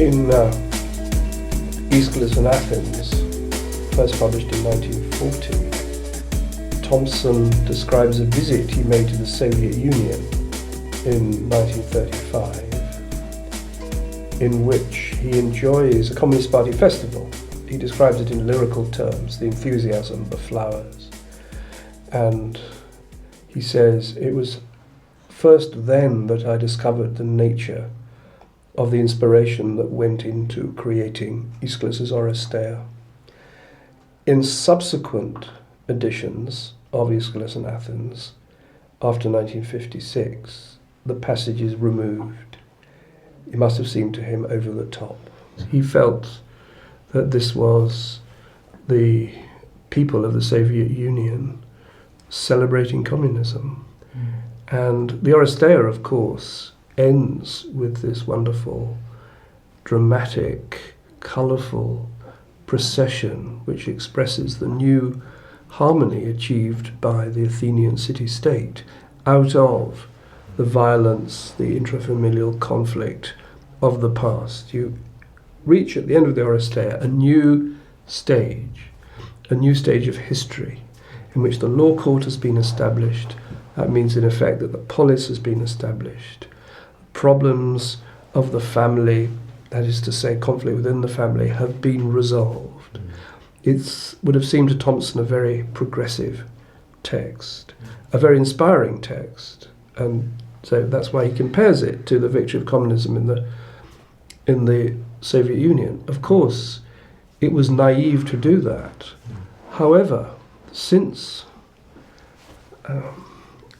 In Aeschylus in Athens, first published in 1940, Thomson describes a visit he made to the Soviet Union in 1935, in which he enjoys a Communist Party festival. He describes it in lyrical terms, the enthusiasm, the flowers. And he says, "It was first then that I discovered the nature of the inspiration that went into creating Aeschylus' Oresteia. In subsequent editions of Aeschylus in Athens, after 1956, the passage is removed. It must have seemed to him over the top. He felt that this was the people of the Soviet Union celebrating communism. And the Oresteia, of course, ends with this wonderful, dramatic, colourful procession which expresses the new harmony achieved by the Athenian city-state out of the violence, the intrafamilial conflict of the past. You reach at the end of the Oresteia a new stage of history in which the law court has been established. That means in effect that the polis has been established. Problems of the family, that is to say conflict within the family, have been resolved. It would have seemed to Thomson a very progressive text, a very inspiring text, and so that's why he compares it to the victory of communism in the Soviet Union. Of course, it was naive to do that. However, since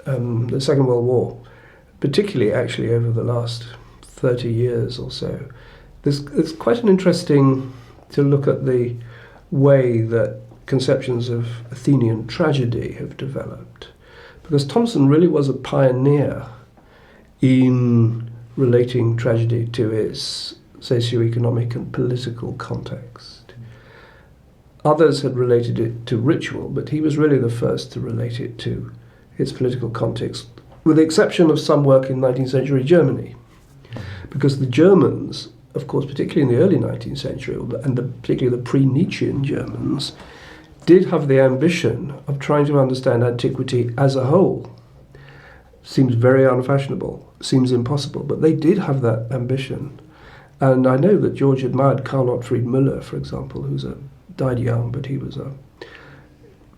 the Second World War, particularly actually over the last 30 years or so, it's quite an interesting to look at the way that conceptions of Athenian tragedy have developed, because Thomson really was a pioneer in relating tragedy to its socio-economic and political context. Others had related it to ritual, but he was really the first to relate it to its political context, with the exception of some work in 19th century Germany. Because the Germans, of course, particularly in the early 19th century, and particularly the pre-Nietzschean Germans, did have the ambition of trying to understand antiquity as a whole. Seems very unfashionable, seems impossible, but they did have that ambition. And I know that George admired Karl Ottfried Müller, for example, who's died young, but he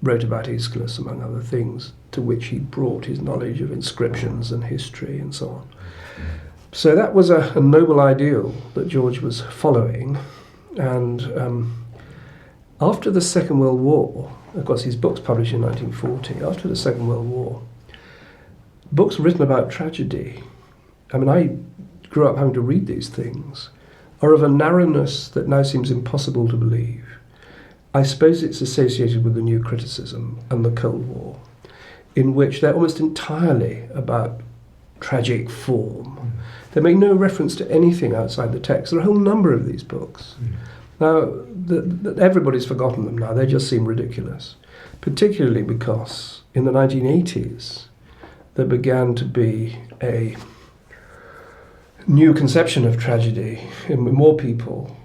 wrote about Aeschylus, among other things, to which he brought his knowledge of inscriptions and history and so on. So that was a noble ideal that George was following. And after the Second World War, of course his books published in 1940, after the Second World War, books written about tragedy, I mean, I grew up having to read these things, are of a narrowness that now seems impossible to believe. I suppose it's associated with the new criticism and the Cold War, in which they're almost entirely about tragic form. They make no reference to anything outside the text. There are a whole number of these books. Now, everybody's forgotten them now. They just seem ridiculous, particularly because in the 1980s there began to be a new conception of tragedy, and more people,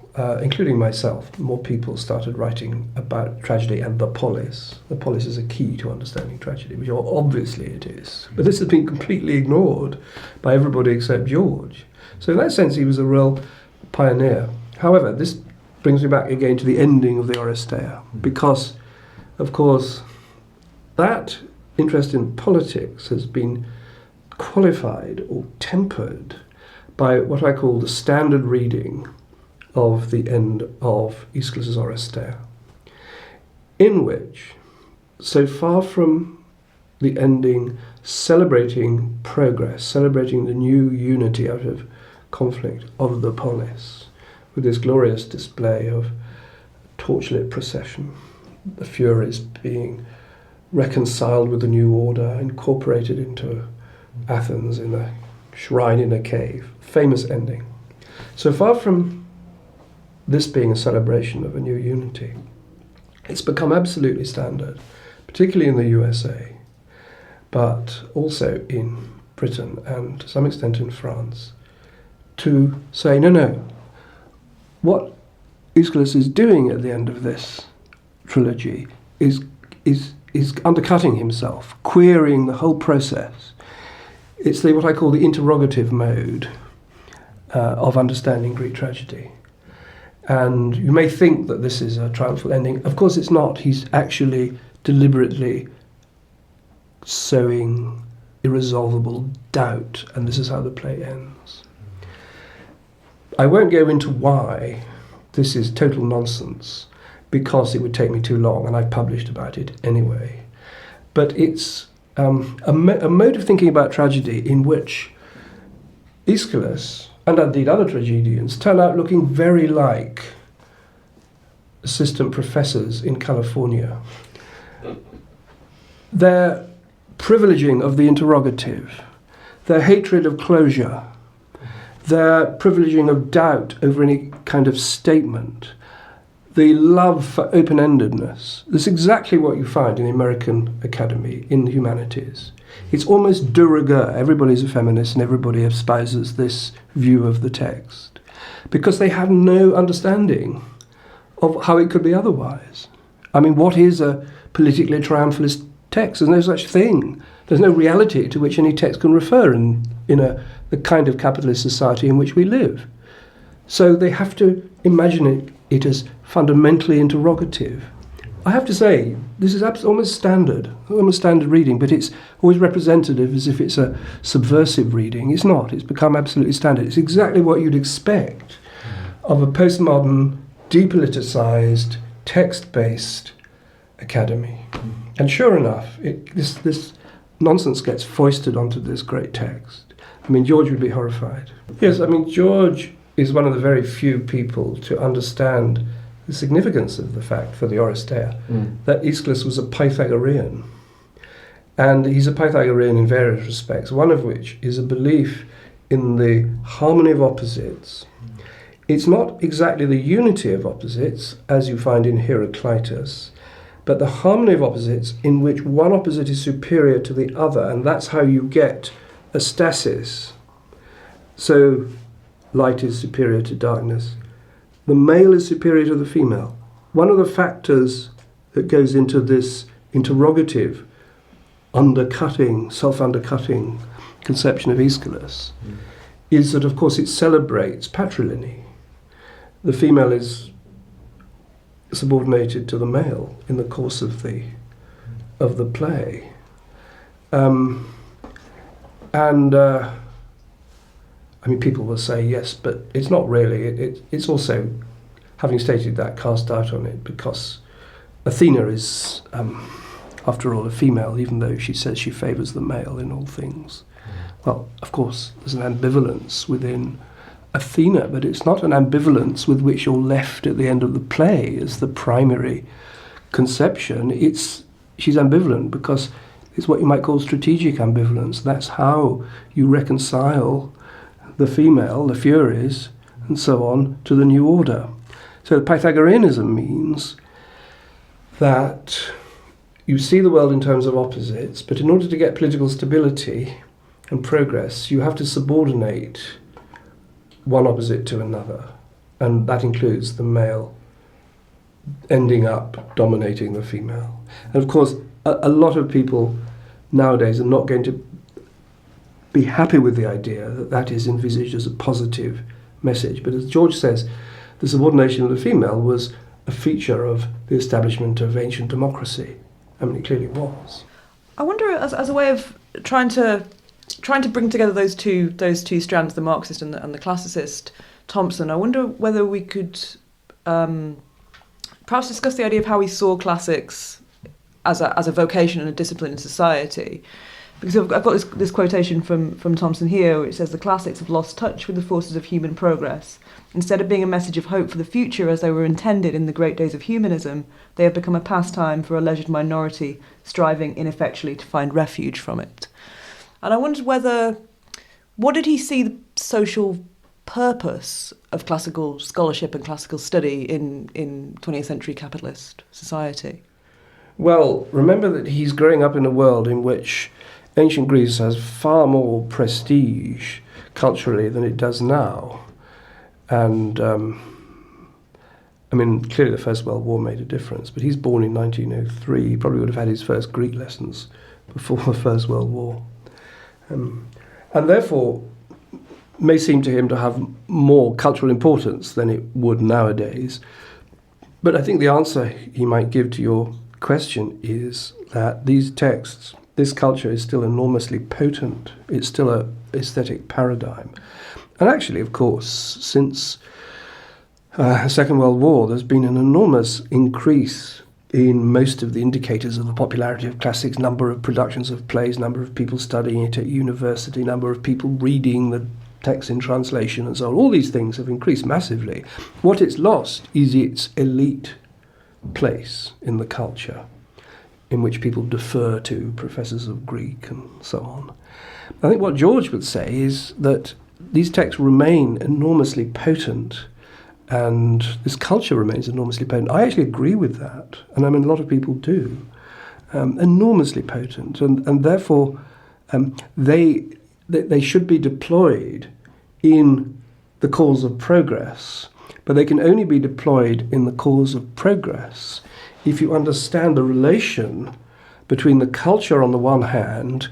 including myself, more people started writing about tragedy and the polis. The polis is a key to understanding tragedy, which obviously it is. But this has been completely ignored by everybody except George. So in that sense, he was a real pioneer. However, this brings me back again to the ending of the Oresteia, because, of course, that interest in politics has been qualified or tempered by what I call the standard reading of the end of Aeschylus' Oresteia, in which, so far from the ending celebrating progress, celebrating the new unity out of conflict of the polis, with this glorious display of torchlit procession, the Furies being reconciled with the new order, incorporated into Athens in a shrine in a cave, famous ending. So far from this being a celebration of a new unity, it's become absolutely standard, particularly in the USA, but also in Britain and to some extent in France, to say, no, what Aeschylus is doing at the end of this trilogy is undercutting himself, querying the whole process. It's what I call the interrogative mode of understanding Greek tragedy. And you may think that this is a triumphal ending. Of course it's not. He's actually deliberately sowing irresolvable doubt, and this is how the play ends. I won't go into why this is total nonsense, because it would take me too long, and I've published about it anyway. But it's a mode of thinking about tragedy in which Aeschylus, and indeed other tragedians, turn out looking very like assistant professors in California. Their privileging of the interrogative, their hatred of closure, their privileging of doubt over any kind of statement, the love for open-endedness. That's exactly what you find in the American Academy in the humanities. It's almost de rigueur. Everybody's a feminist and everybody espouses this view of the text because they have no understanding of how it could be otherwise. I mean, what is a politically triumphalist text? There's no such thing. There's no reality to which any text can refer in the kind of capitalist society in which we live. So they have to imagine it as fundamentally interrogative. I have to say, this is almost standard reading, but it's always representative as if it's a subversive reading. It's not. It's become absolutely standard. It's exactly what you'd expect of a postmodern, depoliticized, text-based academy. And sure enough, this nonsense gets foisted onto this great text. I mean, George would be horrified. Yes, I mean, George is one of the very few people to understand the significance of the fact for the Oresteia that Aeschylus was a Pythagorean. And he's a Pythagorean in various respects, one of which is a belief in the harmony of opposites. It's not exactly the unity of opposites, as you find in Heraclitus, but the harmony of opposites in which one opposite is superior to the other, and that's how you get a stasis. So light is superior to darkness. The male is superior to the female. One of the factors that goes into this interrogative, self-undercutting conception of Aeschylus is that, of course, it celebrates patrilineal. The female is subordinated to the male in the course of the play. I mean, people will say yes, but it's not really. It's also, having stated that, cast doubt on it, because Athena is, after all, a female, even though she says she favours the male in all things. Well, of course, there's an ambivalence within Athena, but it's not an ambivalence with which you're left at the end of the play as the primary conception. She's ambivalent because it's what you might call strategic ambivalence. That's how you reconcile the female, the Furies, and so on, to the new order. So Pythagoreanism means that you see the world in terms of opposites, but in order to get political stability and progress, you have to subordinate one opposite to another, and that includes the male ending up dominating the female. And of course, a lot of people nowadays are not going to be happy with the idea that that is envisaged as a positive message. But as George says, the subordination of the female was a feature of the establishment of ancient democracy. I mean, it clearly was. I wonder, as a way of trying to bring together those two strands, the Marxist and the classicist Thomson, I wonder whether we could perhaps discuss the idea of how he saw classics as a vocation and a discipline in society. Because I've got this quotation from Thomson here, which says, "The classics have lost touch with the forces of human progress. Instead of being a message of hope for the future as they were intended in the great days of humanism, they have become a pastime for a leisured minority striving ineffectually to find refuge from it." And I wondered what did he see the social purpose of classical scholarship and classical study in 20th century capitalist society? Well, remember that he's growing up in a world in which ancient Greece has far more prestige culturally than it does now. And I mean, clearly the First World War made a difference, but he's born in 1903. He probably would have had his first Greek lessons before the First World War. And therefore may seem to him to have more cultural importance than it would nowadays. But I think the answer he might give to your question is that these texts, this culture is still enormously potent. It's still an aesthetic paradigm. And actually, of course, since the Second World War, there's been an enormous increase in most of the indicators of the popularity of classics, number of productions of plays, number of people studying it at university, number of people reading the text in translation and so on. All these things have increased massively. What it's lost is its elite place in the culture, in which people defer to professors of Greek and so on. I think what George would say is that these texts remain enormously potent, and this culture remains enormously potent. I actually agree with that, and I mean a lot of people do. Enormously potent, and therefore they should be deployed in the cause of progress, but they can only be deployed in the cause of progress if you understand the relation between the culture on the one hand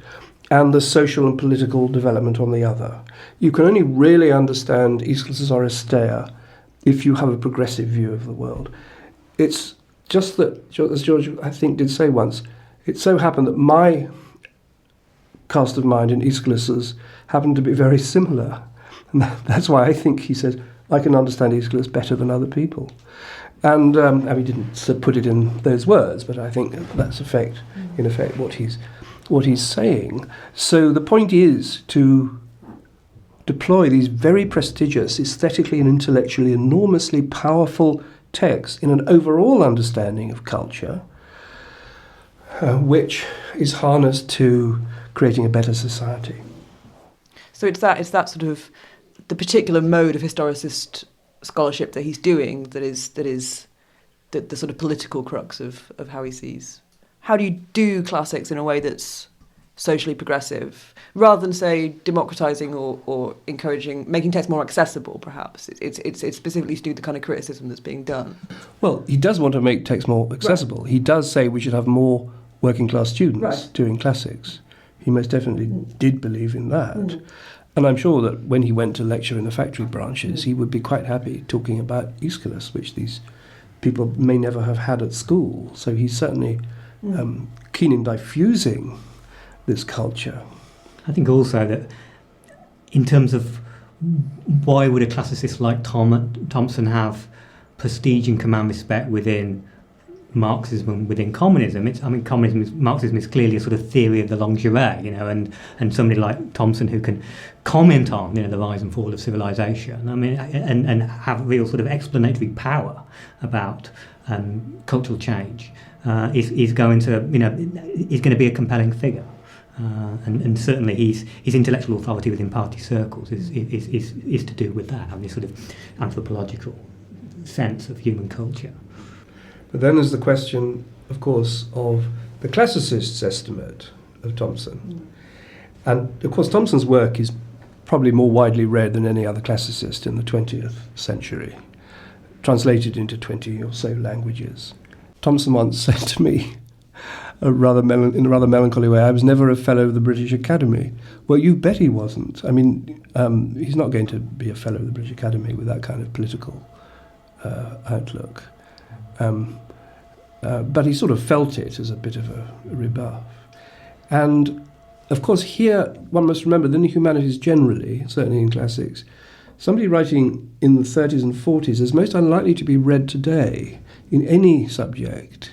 and the social and political development on the other. You can only really understand Aeschylus' Oresteia if you have a progressive view of the world. It's just that, as George, I think, did say once, it so happened that my cast of mind and Aeschylus's happened to be very similar. And that's why I think he said, I can understand Aeschylus better than other people. And he didn't put it in those words, but I think that's in effect what he's saying. So the point is to deploy these very prestigious, aesthetically and intellectually enormously powerful texts in an overall understanding of culture, which is harnessed to creating a better society. So it's that sort of the particular mode of historicist scholarship that he's doing that is the sort of political crux of how he sees. How do you do classics in a way that's socially progressive, rather than, say, democratising or encouraging, making text more accessible, perhaps? It's specifically to do the kind of criticism that's being done. Well, he does want to make text more accessible. Right. He does say we should have more working-class students doing classics. He most definitely did believe in that. Mm. And I'm sure that when he went to lecture in the factory branches, he would be quite happy talking about Aeschylus, which these people may never have had at school. So he's certainly keen in diffusing this culture. I think also that in terms of why would a classicist like Thomson have prestige and command respect within Marxism and within communism? Marxism is clearly a sort of theory of the longue durée, and somebody like Thomson who can comment on the rise and fall of civilization, and have real sort of explanatory power about cultural change, is going to be a compelling figure. And certainly his intellectual authority within party circles is to do with that, having this sort of anthropological sense of human culture. But then there's the question, of course, of the classicist's estimate of Thomson. And, of course, Thomson's work is probably more widely read than any other classicist in the 20th century, translated into 20 or so languages. Thomson once said to me, in a rather melancholy way, I was never a fellow of the British Academy. Well, you bet he wasn't. I mean, he's not going to be a fellow of the British Academy with that kind of political outlook. But he sort of felt it as a bit of a rebuff. And, of course, here one must remember that in the humanities generally, certainly in classics, somebody writing in the 30s and 40s is most unlikely to be read today in any subject.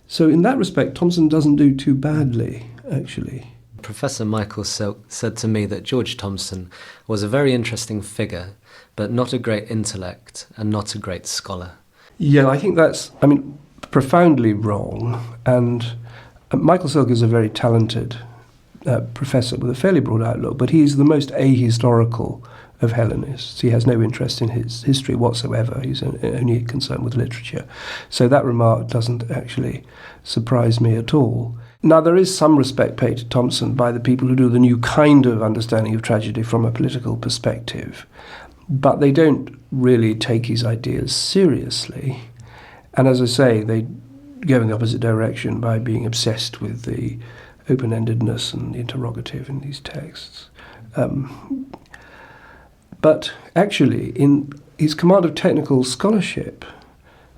So in that respect, Thomson doesn't do too badly, actually. Professor Michael Silk said to me that George Thomson was a very interesting figure, but not a great intellect and not a great scholar. Yeah, I think that's, profoundly wrong. And Michael Silk is a very talented professor with a fairly broad outlook, but he's the most ahistorical of Hellenists. He has no interest in his history whatsoever. He's only concerned with literature. So that remark doesn't actually surprise me at all. Now, there is some respect paid to Thomson by the people who do the new kind of understanding of tragedy from a political perspective. but they don't really take his ideas seriously. And as I say, they go in the opposite direction by being obsessed with the open-endedness and the interrogative in these texts. But actually, in his command of technical scholarship,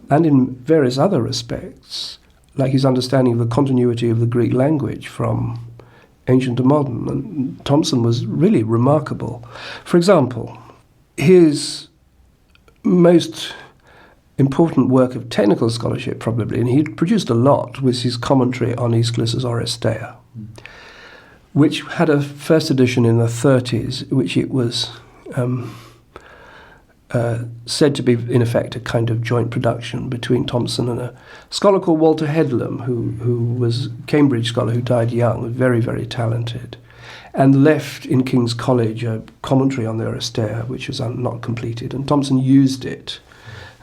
and in various other respects, like his understanding of the continuity of the Greek language from ancient to modern, and Thomson was really remarkable. For example, his most important work of technical scholarship, probably, and he'd produced a lot, was his commentary on Aeschylus's Oresteia, which had a first edition in the 30s, which it was said to be, in effect, a kind of joint production between Thomson and a scholar called Walter Headlam, who was a Cambridge scholar who died young, was very, very talented, and left in King's College a commentary on the Oresteia, which was not completed, and Thomson used it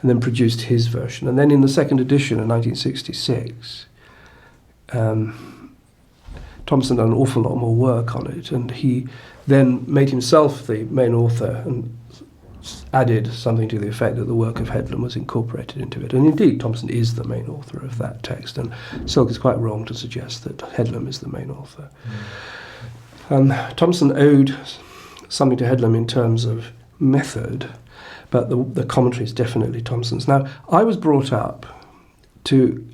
and then produced his version. And then in the second edition in 1966, Thomson done an awful lot more work on it, and he then made himself the main author and added something to the effect that the work of Headlam was incorporated into it. And indeed, Thomson is the main author of that text, and Silk is quite wrong to suggest that Headlam is the main author. Thomson owed something to Headlam in terms of method, but the commentary is definitely Thomson's. Now, I was brought up to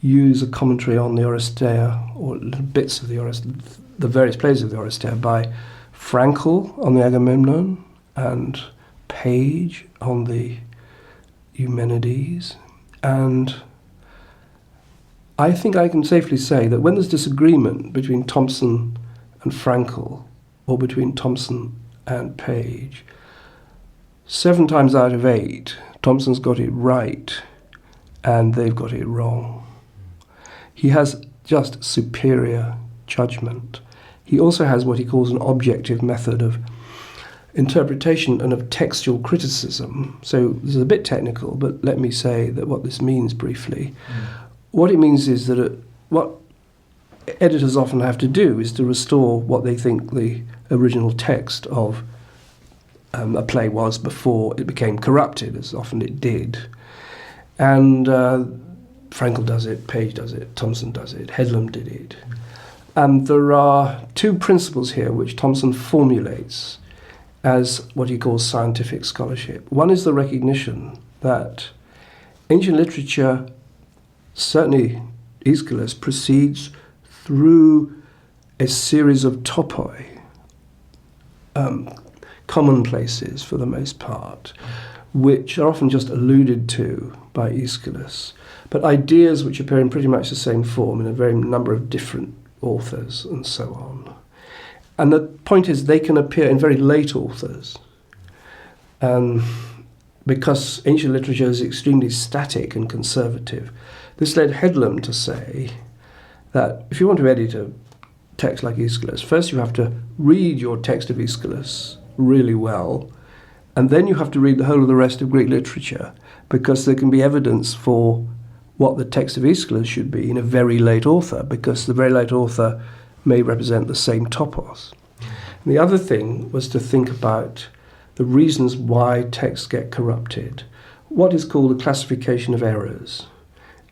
use a commentary on the Oresteia, or little bits of the Oresteia, the various plays of the Oresteia, by Frankel on the Agamemnon and Page on the Eumenides. And I think I can safely say that when there's disagreement between Thomson and Frankel, or between Thomson and Page, 7 times out of 8, Thomson's got it right and they've got it wrong. He has just superior judgment. He also has what he calls an objective method of interpretation and of textual criticism. So this is a bit technical, but let me say that what this means briefly. What it means is that what editors often have to do is to restore what they think the original text of a play was before it became corrupted, as often it did. And Frankel does it, Page does it, Thomson does it, Headlam did it. And there are 2 principles here which Thomson formulates as what he calls scientific scholarship. One is the recognition that ancient literature, certainly Aeschylus, proceeds through a series of topoi, commonplaces for the most part, which are often just alluded to by Aeschylus, but ideas which appear in pretty much the same form in a very number of different authors and so on. And the point is they can appear in very late authors, because ancient literature is extremely static and conservative. This led Headlam to say that if you want to edit a text like Aeschylus, first you have to read your text of Aeschylus really well, and then you have to read the whole of the rest of Greek literature, because there can be evidence for what the text of Aeschylus should be in a very late author, because the very late author may represent the same topos. And the other thing was to think about the reasons why texts get corrupted, what is called a classification of errors.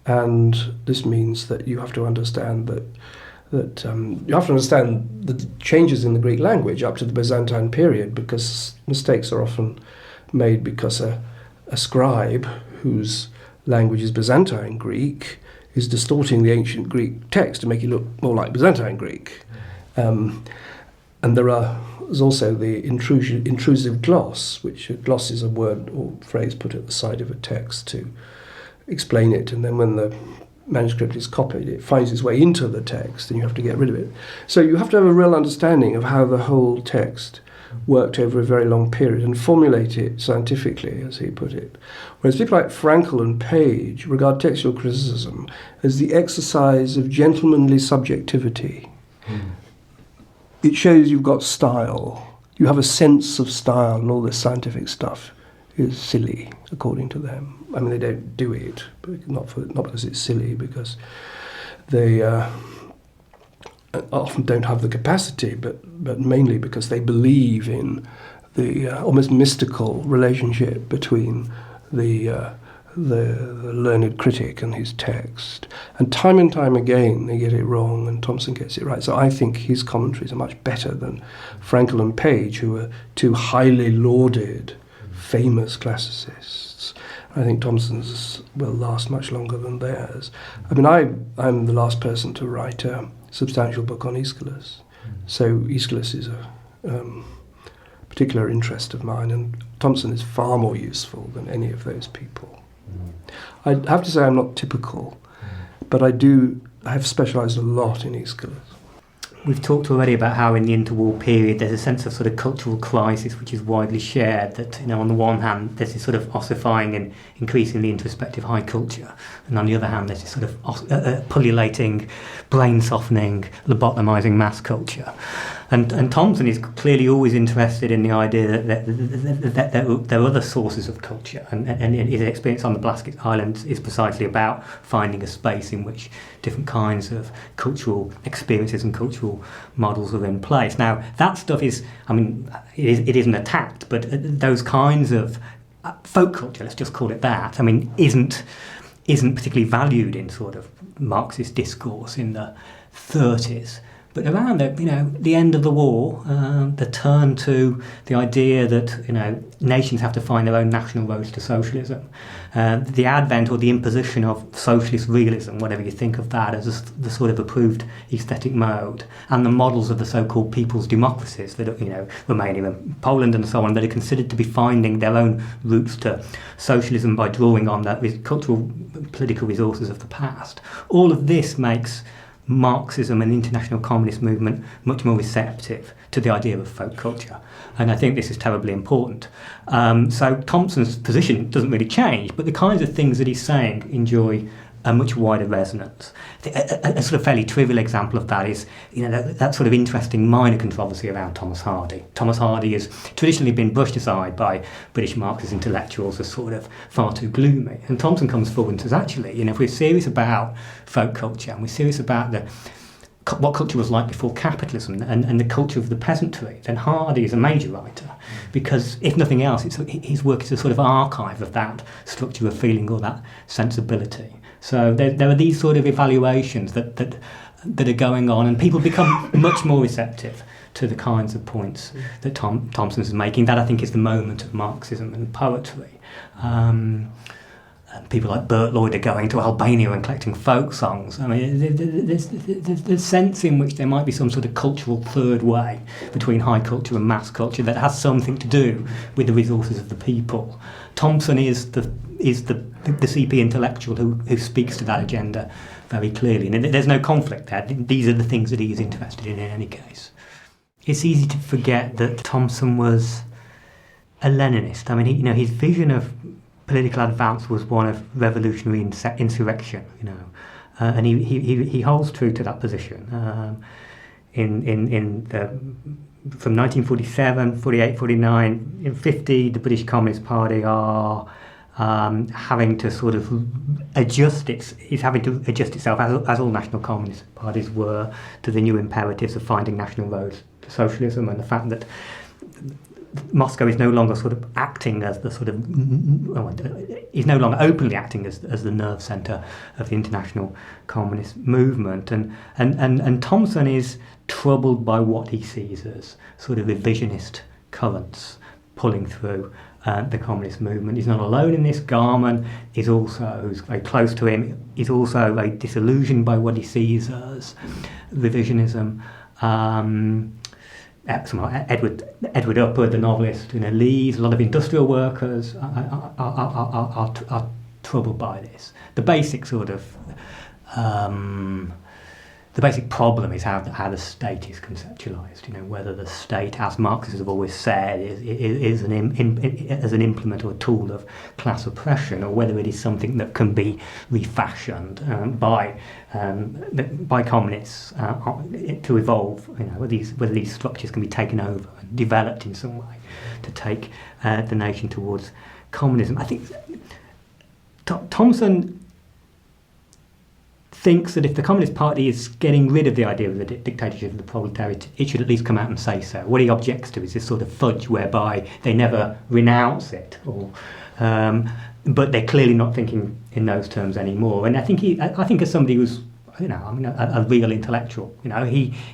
And this means that you have to understand that you have to understand the changes in the Greek language up to the Byzantine period, because mistakes are often made because a scribe whose language is Byzantine Greek is distorting the ancient Greek text to make it look more like Byzantine Greek. And there's also the intrusive gloss, which gloss is a word or phrase put at the side of a text to explain it, and then when the manuscript is copied, it finds its way into the text and you have to get rid of it. So you have to have a real understanding of how the whole text worked over a very long period and formulate it scientifically, as he put it. Whereas people like Frankel and Page regard textual criticism as the exercise of gentlemanly subjectivity. It shows you've got style. You have a sense of style, and all this scientific stuff is silly, according to them. I mean, they don't do it, but not because it's silly, because they often don't have the capacity, but mainly because they believe in almost mystical relationship between the learned critic and his text. And time again they get it wrong and Thomson gets it right. So I think his commentaries are much better than Frankel and Page, who are two highly lauded, famous classicists. I think Thomson's will last much longer than theirs. I mean, I'm the last person to write a substantial book on Aeschylus. So Aeschylus is a particular interest of mine, and Thomson is far more useful than any of those people. I have to say I'm not typical, but I have specialised a lot in Aeschylus. We've talked already about how in the interwar period there's a sense of sort of cultural crisis which is widely shared, that, you know, on the one hand there's this sort of ossifying and increasingly introspective high culture, and on the other hand there's this sort of pullulating, brain-softening, lobotomising mass culture. And Thomson is clearly always interested in the idea that there are other sources of culture, and his experience on the Blasket Islands is precisely about finding a space in which different kinds of cultural experiences and cultural models are in place. Now, that stuff is, I mean, it isn't attacked, but those kinds of folk culture, let's just call it that, I mean, isn't particularly valued in sort of Marxist discourse in the 30s. But around the end of the war, the turn to the idea that nations have to find their own national roads to socialism, the advent or the imposition of socialist realism, whatever you think of that as the sort of approved aesthetic mode, and the models of the so-called people's democracies that are, Romania and Poland and so on, that are considered to be finding their own routes to socialism by drawing on the cultural political resources of the past. All of this makes Marxism and the international communist movement much more receptive to the idea of folk culture, and I think this is terribly important. So Thomson's position doesn't really change, but the kinds of things that he's saying enjoy a much wider resonance. A sort of fairly trivial example of that is that sort of interesting minor controversy around Thomas Hardy. Thomas Hardy has traditionally been brushed aside by British Marxist intellectuals as sort of far too gloomy, and Thomson comes forward and says, actually, if we're serious about folk culture and we're serious about what culture was like before capitalism and the culture of the peasantry, then Hardy is a major writer, because if nothing else, his work is a sort of archive of that structure of feeling or that sensibility. So there are these sort of evaluations that are going on, and people become much more receptive to the kinds of points that Thomson is making. That, I think, is the moment of Marxism and poetry. And people like Bert Lloyd are going to Albania and collecting folk songs. I mean, there's the sense in which there might be some sort of cultural third way between high culture and mass culture that has something to do with the resources of the people. Thomson is the CP intellectual who speaks to that agenda very clearly, and there's no conflict there. These are the things that he's interested in any case. It's easy to forget that Thomson was a Leninist. I mean, his vision of political advance was one of revolutionary insurrection, and he holds true to that position. From 1947, 48, 49, in 50, the British Communist Party are having to sort of adjust itself, as all national communist parties were, to the new imperatives of finding national roads to socialism, and the fact that Moscow is no longer sort of acting as the sort of, is no longer openly acting as the nerve centre of the international communist movement, and Thomson is troubled by what he sees as sort of revisionist currents pulling through the communist movement. He's not alone in this. Garman is also, who's very close to him, is also very disillusioned by what he sees as revisionism. Edward Upward, the novelist, leaves. A lot of industrial workers are troubled by this. The basic sort of the basic problem is how the state is conceptualised. Whether the state, as Marxists have always said, is as an implement or a tool of class oppression, or whether it is something that can be refashioned by communists to evolve. Whether these structures can be taken over and developed in some way to take the nation towards communism. I think Thomson thinks that if the Communist Party is getting rid of the idea of the dictatorship of the proletariat, it should at least come out and say so. What he objects to is this sort of fudge whereby they never renounce it, but they're clearly not thinking in those terms anymore. And I think as somebody who's a real intellectual,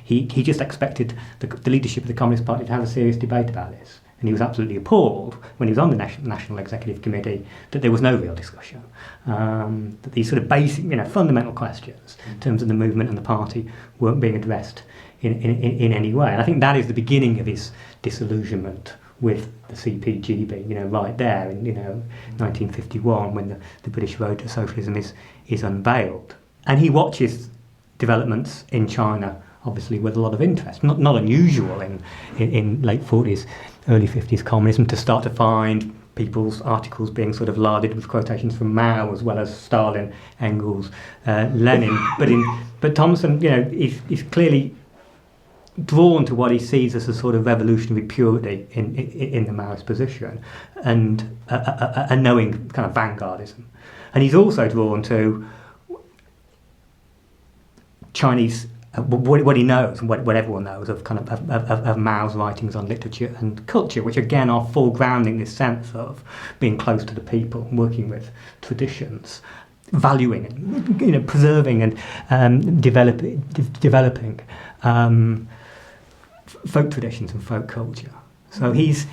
he just expected the leadership of the Communist Party to have a serious debate about this. And he was absolutely appalled when he was on the National Executive Committee that there was no real discussion. That these sort of basic, fundamental questions in terms of the movement and the party weren't being addressed in any way. And I think that is the beginning of his disillusionment with the CPGB, right there in 1951 when the British Road to Socialism is unveiled. And he watches developments in China, obviously, with a lot of interest. Not unusual in late 40s, early 50s communism to start to find people's articles being sort of larded with quotations from Mao as well as Stalin, Engels, Lenin. But Thomson, is clearly drawn to what he sees as a sort of revolutionary purity in the Maoist position and a knowing kind of vanguardism. And he's also drawn to Chinese, what he knows and what everyone knows of kind of Mao's writings on literature and culture, which again are foregrounding this sense of being close to the people, working with traditions, valuing and preserving and developing folk traditions and folk culture. So he's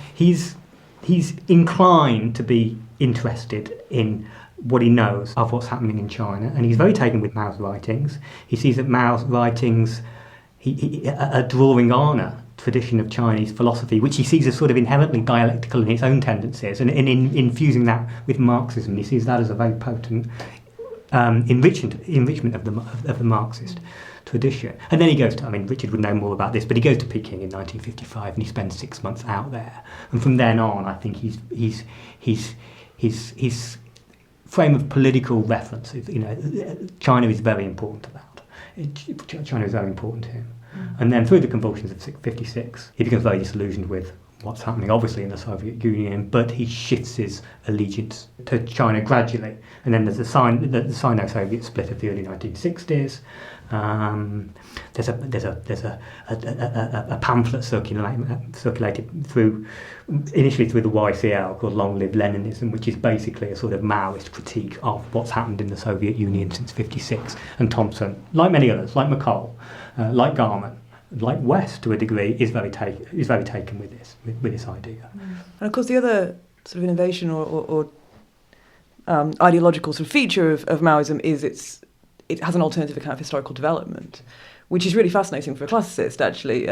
inclined to be interested in what he knows of what's happening in China, and he's very taken with Mao's writings. He sees that Mao's writings are drawing on a tradition of Chinese philosophy, which he sees as sort of inherently dialectical in its own tendencies, and in infusing that with Marxism, he sees that as a very potent enrichment of the Marxist tradition. And then he goes to, Richard would know more about this, but he goes to Peking in 1955 and he spends 6 months out there. And from then on, I think his frame of political references, China is very important to that. China is very important to him. And then through the convulsions of 56, he becomes very disillusioned with what's happening, obviously, in the Soviet Union, but he shifts his allegiance to China gradually. And then there's the Sino-Soviet split of the early 1960s. There's a pamphlet circulated initially through the YCL called Long Live Leninism, which is basically a sort of Maoist critique of what's happened in the Soviet Union since 56. And Thomson, like many others, like McColl, like Garman, like West to a degree, is very taken with this idea. And of course, the other sort of innovation or ideological sort of feature of Maoism is it has an alternative account of historical development, which is really fascinating for a classicist, actually,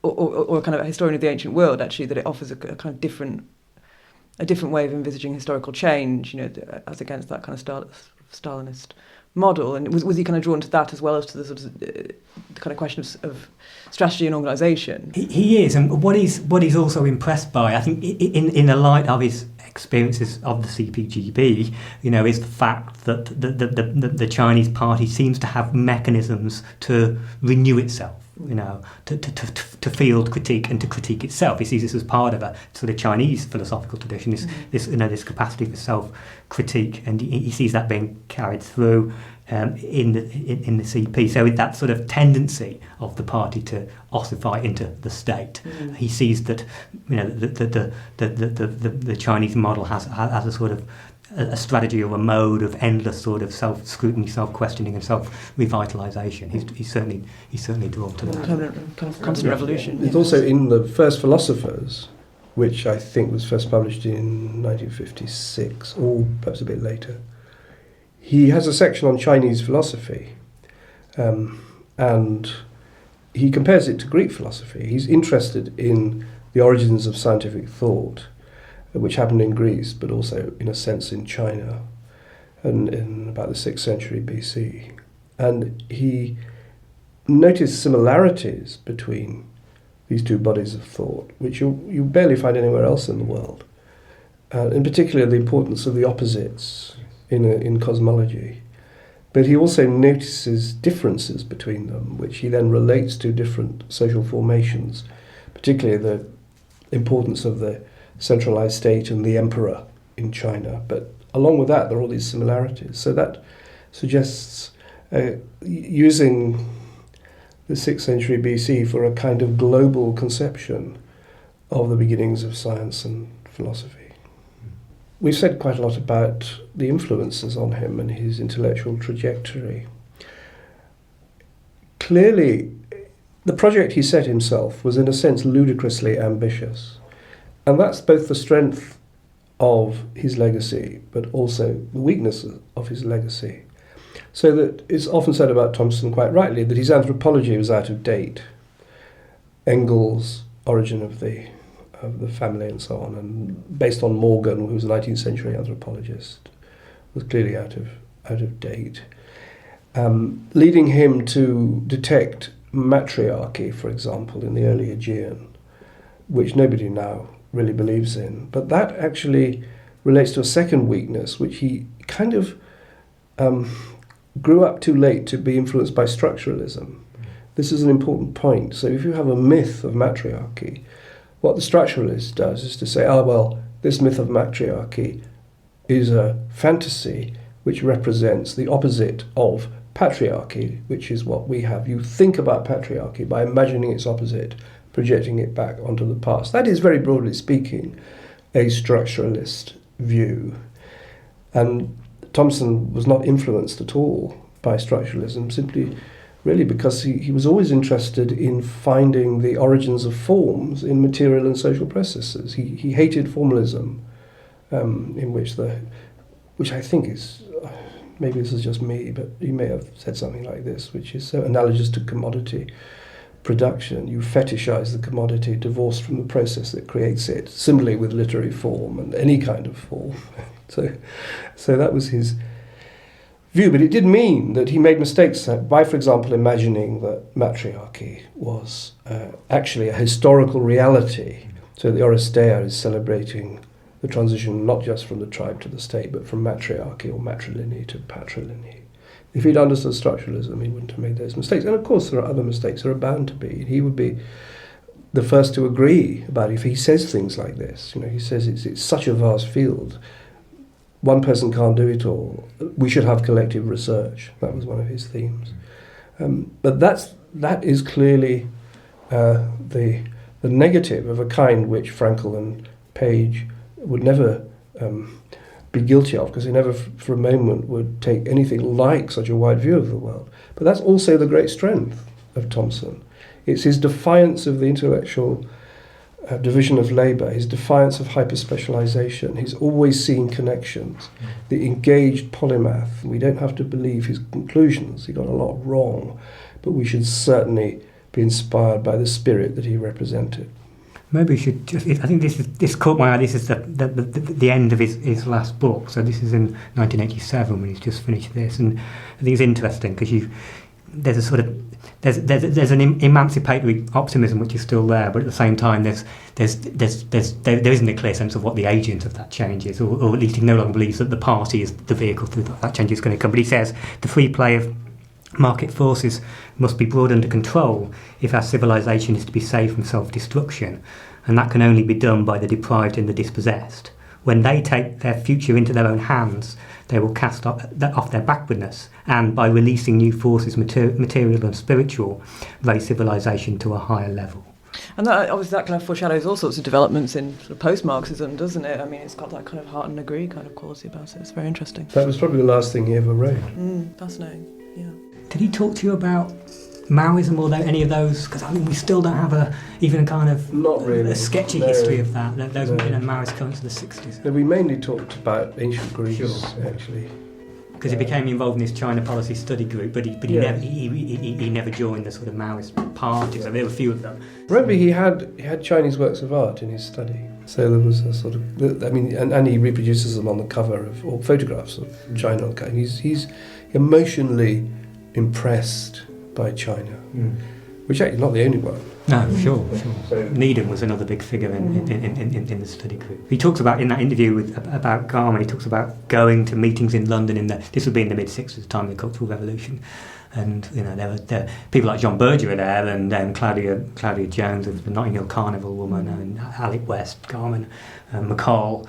or kind of a historian of the ancient world, actually, that it offers a kind of different way of envisaging historical change, as against that kind of Stalinist model. And was he kind of drawn to that as well as to the sort of the kind of question of strategy and organisation? He is, and what he's also impressed by, I think, in the light of his experiences of the CPGB, is the fact that the Chinese party seems to have mechanisms to renew itself, to field critique and to critique itself. He sees this as part of a sort of Chinese philosophical tradition, this capacity for self-critique, and he sees that being carried through in the CP. So with that sort of tendency of the party to ossify into the state, he sees that the Chinese model has a sort of a strategy or a mode of endless sort of self-scrutiny, self-questioning, and self-revitalisation. He's certainly drawn to that. Kind of constant revolution. It's also in the First Philosophers, which I think was first published in 1956, or perhaps a bit later. He has a section on Chinese philosophy, and he compares it to Greek philosophy. He's interested in the origins of scientific thought, which happened in Greece, but also, in a sense, in China, and in about the 6th century BC. And he noticed similarities between these two bodies of thought, which you barely find anywhere else in the world. In particular, the importance of the opposites in cosmology. But he also notices differences between them, which he then relates to different social formations, particularly the importance of the centralized state and the emperor in China. But along with that, there are all these similarities. So that suggests using the 6th century BC for a kind of global conception of the beginnings of science and philosophy. We've said quite a lot about the influences on him and his intellectual trajectory. Clearly, the project he set himself was in a sense ludicrously ambitious. And that's both the strength of his legacy, but also the weakness of his legacy. So that it's often said about Thomson, quite rightly, that his anthropology was out of date. Engels' Origin of the Family and so on, and based on Morgan, who was a 19th century anthropologist, was clearly out of date. Leading him to detect matriarchy, for example, in the early Aegean, which nobody now really believes in. But that actually relates to a second weakness, which he kind of grew up too late to be influenced by structuralism. This is an important point. So if you have a myth of matriarchy, what the structuralist does is to say, this myth of matriarchy is a fantasy which represents the opposite of patriarchy, which is what we have. You think about patriarchy by imagining its opposite, projecting it back onto the past. That is, very broadly speaking, a structuralist view. And Thomson was not influenced at all by structuralism, simply really because he was always interested in finding the origins of forms in material and social processes. He hated formalism, in which I think is, maybe this is just me, but he may have said something like this, which is so analogous to commodity production. You fetishize the commodity divorced from the process that creates it, similarly with literary form and any kind of form. So that was his view, but it did mean that he made mistakes by, for example, imagining that matriarchy was actually a historical reality. So the Oresteia is celebrating the transition not just from the tribe to the state, but from matriarchy or matrilineal to patrilineal. If he'd understood structuralism, he wouldn't have made those mistakes. And of course there are other mistakes, there are bound to be. He would be the first to agree about it if he says things like this. He says it's such a vast field. One person can't do it all. We should have collective research. That was one of his themes. But that is clearly the negative of a kind which Frankel and Page would never be guilty of, because they never for a moment would take anything like such a wide view of the world. But that's also the great strength of Thomson. It's his defiance of the intellectual division of labour, his defiance of hyper-specialisation. He's always seen connections. The engaged polymath. We don't have to believe his conclusions. He got a lot wrong, but we should certainly be inspired by the spirit that he represented. Maybe we should just, I think this caught my eye. This is the end of his last book. So this is in 1987 when he's just finished this, and I think it's interesting because there's a sort of there's an emancipatory optimism which is still there, but at the same time there isn't a clear sense of what the agent of that change is, or at least he no longer believes that the party is the vehicle through that change is going to come. But he says the free play of market forces must be brought under control if our civilization is to be saved from self-destruction, and that can only be done by the deprived and the dispossessed. When they take their future into their own hands, they will cast off their backwardness, and by releasing new forces, material and spiritual, raise civilization to a higher level. And that, obviously that kind of foreshadows all sorts of developments in sort of post-Marxism, doesn't it? I mean, it's got that kind of heart and agree kind of quality about it. It's very interesting. That was probably the last thing he ever wrote. Fascinating, yeah. Did he talk to you about Maoism or any of those? Because I mean, we still don't have even a kind of not really a sketchy history of that. Those Maoist currents of the 60s. No, we mainly talked about ancient Greece, actually. Because he became involved in his China policy study group, but he never joined the sort of Maoist parties. I mean, there were a few of them. Remember, he had Chinese works of art in his study, so there was a sort of, I mean, and he reproduces them on the cover or photographs of China. And he's emotionally impressed by China, which actually not the only one. No, sure. So, Needham was another big figure in the study group. He talks about, in that interview about Garman, he talks about going to meetings in London this would be in the mid-60s, the time of the Cultural Revolution, and there were people like John Berger were there, and Claudia Jones of the Notting Hill Carnival woman, and Alec West, Garman, McCall,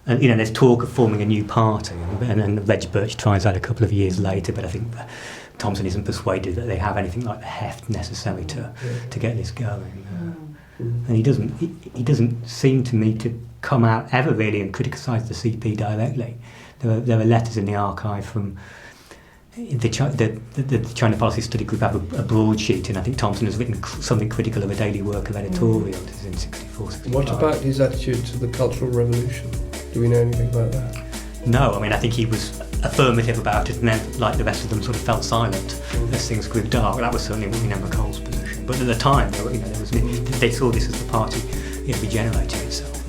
And there's talk of forming a new party, and then Reg Birch tries that a couple of years later. But I think Thomson isn't persuaded that they have anything like the heft necessary to get this going. And he doesn't seem to me to come out ever really and criticise the CP directly. There are letters in the archive from the China Policy Study Group have a broadsheet, and I think Thomson has written something critical of a daily work of editorial. This is in 64, 65. What about his attitude to the Cultural Revolution? Do we know anything about that? No, I mean, I think he was affirmative about it, and then, like the rest of them, sort of felt silent as things grew dark. That was certainly William McColl's position. But at the time, they saw this as the party regenerating itself.